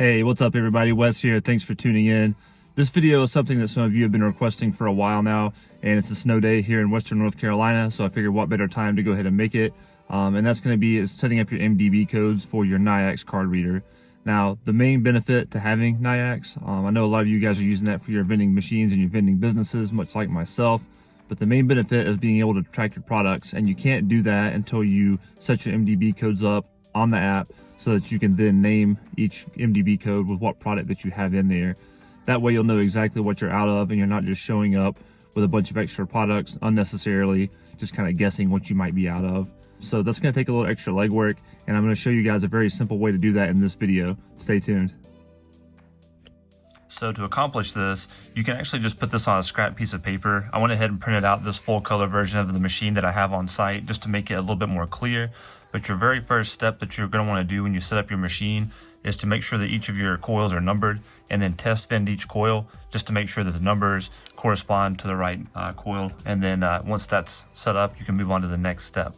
Hey, what's up everybody? Wes here. Thanks for tuning in. This video is something that some of you have been requesting for a while now, and it's a snow day here in Western North Carolina, so I figured what better time to go ahead and make it. And that's going to be setting up your MDB codes for your Nayax card reader. Now, the main benefit to having Nayax, I know a lot of you guys are using that for your vending machines and your vending businesses, much like myself, but the main benefit is being able to track your products, and you can't do that until you set your MDB codes up on the app, so that you can then name each MDB code with what product that you have in there. That way you'll know exactly what you're out of, and you're not just showing up with a bunch of extra products unnecessarily, just kind of guessing what you might be out of. So that's gonna take a little extra legwork, and I'm gonna show you guys a very simple way to do that in this video. Stay tuned. So to accomplish this, you can actually just put this on a scrap piece of paper. I went ahead and printed out this full color version of the machine that I have on site just to make it a little bit more clear. But your very first step that you're going to want to do when you set up your machine is to make sure that each of your coils are numbered, and then test vend each coil just to make sure that the numbers correspond to the right coil. And then once that's set up, you can move on to the next step.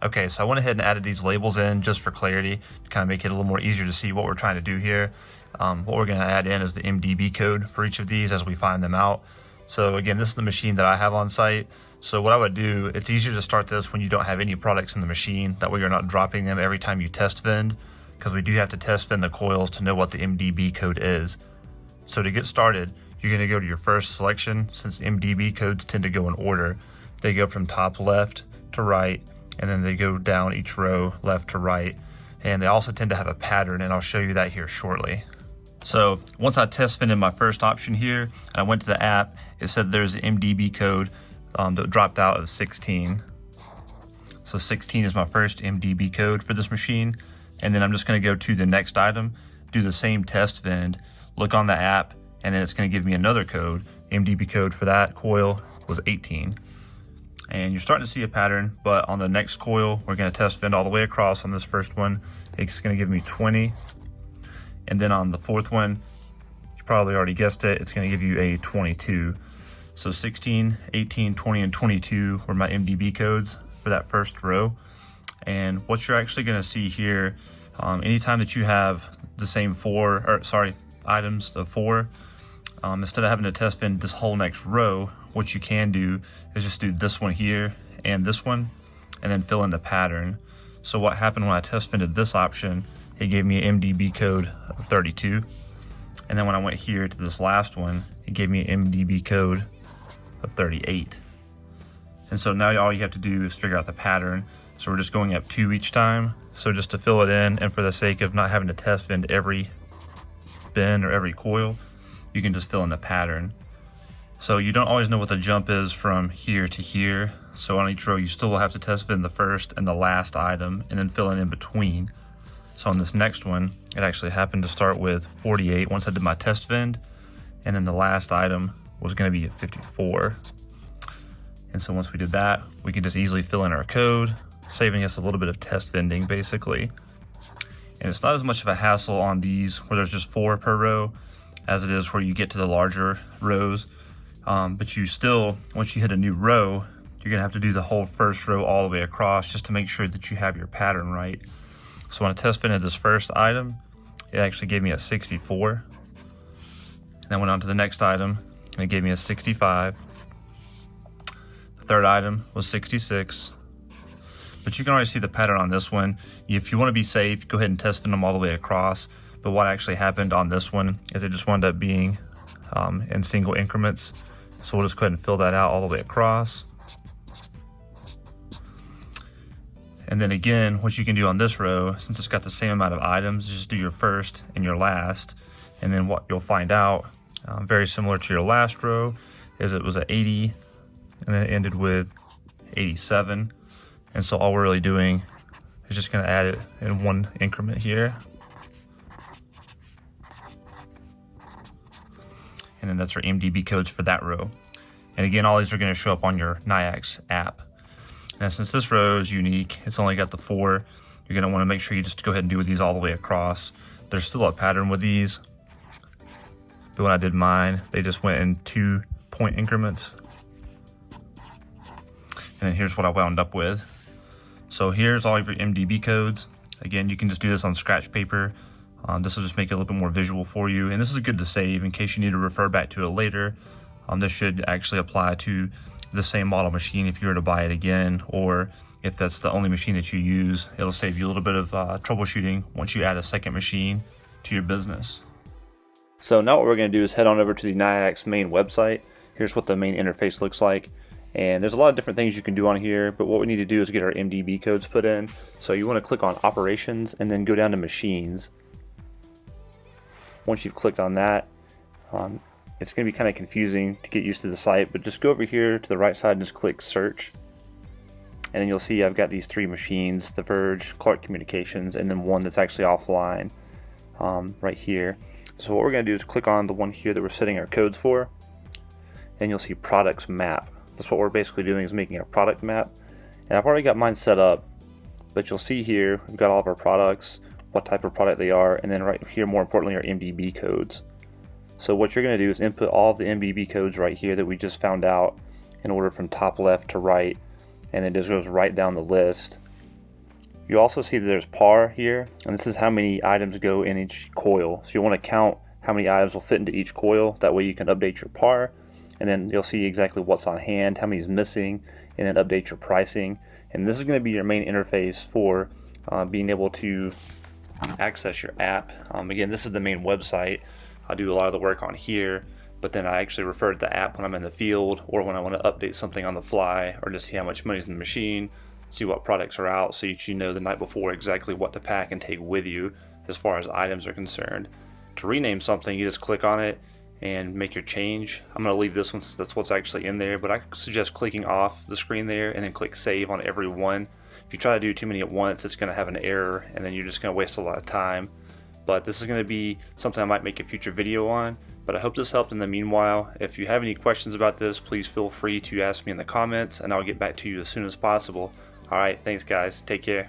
Okay, so I went ahead and added these labels in just for clarity to kind of make it a little more easier to see what we're trying to do here. What we're going to add in is the MDB code for each of these as we find them out. So again, this is the machine that I have on site. So what I would do, it's easier to start this when you don't have any products in the machine. That way you're not dropping them every time you test vend, because we do have to test vend the coils to know what the MDB code is. So to get started, you're going to go to your first selection. Since MDB codes tend to go in order, they go from top left to right, and then they go down each row left to right. And they also tend to have a pattern, and I'll show you that here shortly. So once I test vended my first option here, and I went to the app, it said there's an MDB code that dropped out of 16. So 16 is my first MDB code for this machine. And then I'm just gonna go to the next item, do the same test vend, look on the app, and then it's gonna give me another code. MDB code for that coil was 18. And you're starting to see a pattern, but on the next coil, we're gonna test vend all the way across on this first one. It's gonna give me 20. And then on the fourth one, you probably already guessed it, it's going to give you a 22. So 16, 18, 20, and 22 were my MDB codes for that first row. And what you're actually going to see here, anytime that you have the same items of four, instead of having to test vend this whole next row, what you can do is just do this one here and this one, and then fill in the pattern. So what happened when I test vended this option, it gave me an MDB code of 32. And then when I went here to this last one, it gave me an MDB code of 38. And so now all you have to do is figure out the pattern. So we're just going up 2 each time. So just to fill it in, and for the sake of not having to test vend every bin or every coil, you can just fill in the pattern. So you don't always know what the jump is from here to here. So on each row, you still will have to test vend the first and the last item, and then fill in between. So on this next one, it actually happened to start with 48 once I did my test vend, and then the last item was going to be at 54. And so once we did that, we can just easily fill in our code, saving us a little bit of test vending basically. And it's not as much of a hassle on these where there's just 4 per row as it is where you get to the larger rows. But you still, once you hit a new row, you're going to have to do the whole first row all the way across just to make sure that you have your pattern right. So when I test vended this first item, it actually gave me a 64. And then went on to the next item, and it gave me a 65. The third item was 66. But you can already see the pattern on this one. If you want to be safe, go ahead and test vend them all the way across. But what actually happened on this one is it just wound up being in single increments. So we'll just go ahead and fill that out all the way across. And then again, what you can do on this row, since it's got the same amount of items, just do your first and your last. And then what you'll find out, very similar to your last row, is it was at 80, and then it ended with 87. And so all we're really doing is just gonna add it in one increment here. And then that's our MDB codes for that row. And again, all these are gonna show up on your Nayax app. Now, since this row is unique, it's only got the 4, you're gonna wanna make sure you just go ahead and do these all the way across. There's still a pattern with these, but when I did mine, they just went in 2-point increments. And then here's what I wound up with. So here's all of your MDB codes. Again, you can just do this on scratch paper. This will just make it a little bit more visual for you, and this is good to save in case you need to refer back to it later. This should actually apply to the same model machine if you were to buy it again, or if that's the only machine that you use. It'll save you a little bit of troubleshooting once you add a second machine to your business. So now what we're going to do is head on over to the Nayax main website. Here's what the main interface looks like. And there's a lot of different things you can do on here, but what we need to do is get our MDB codes put in. So you want to click on Operations and then go down to Machines. Once you've clicked on that, it's going to be kind of confusing to get used to the site, but just go over here to the right side and just click Search. And then you'll see I've got these 3 machines, The Verge, Clark Communications, and then one that's actually offline right here. So what we're going to do is click on the one here that we're setting our codes for, and you'll see Products Map. That's what we're basically doing, is making a product map. And I've already got mine set up, but you'll see here we've got all of our products, what type of product they are, and then right here, more importantly, our MDB codes. So what you're going to do is input all of the MDB codes right here that we just found out in order from top left to right, and it just goes right down the list. You also see that there's par here, and this is how many items go in each coil. So you want to count how many items will fit into each coil. That way you can update your par, and then you'll see exactly what's on hand, how many is missing, and then update your pricing. And this is going to be your main interface for being able to access your app. Again, this is the main website. I do a lot of the work on here, but then I actually refer to the app when I'm in the field, or when I want to update something on the fly, or just see how much money's in the machine, see what products are out, so you know the night before exactly what to pack and take with you as far as items are concerned. To rename something, you just click on it and make your change. I'm going to leave this one since that's what's actually in there, but I suggest clicking off the screen there and then click save on every one. If you try to do too many at once, it's going to have an error, and then you're just going to waste a lot of time. But this is going to be something I might make a future video on, but I hope this helped in the meanwhile. If you have any questions about this, please feel free to ask me in the comments, and I'll get back to you as soon as possible. Alright, thanks guys, take care.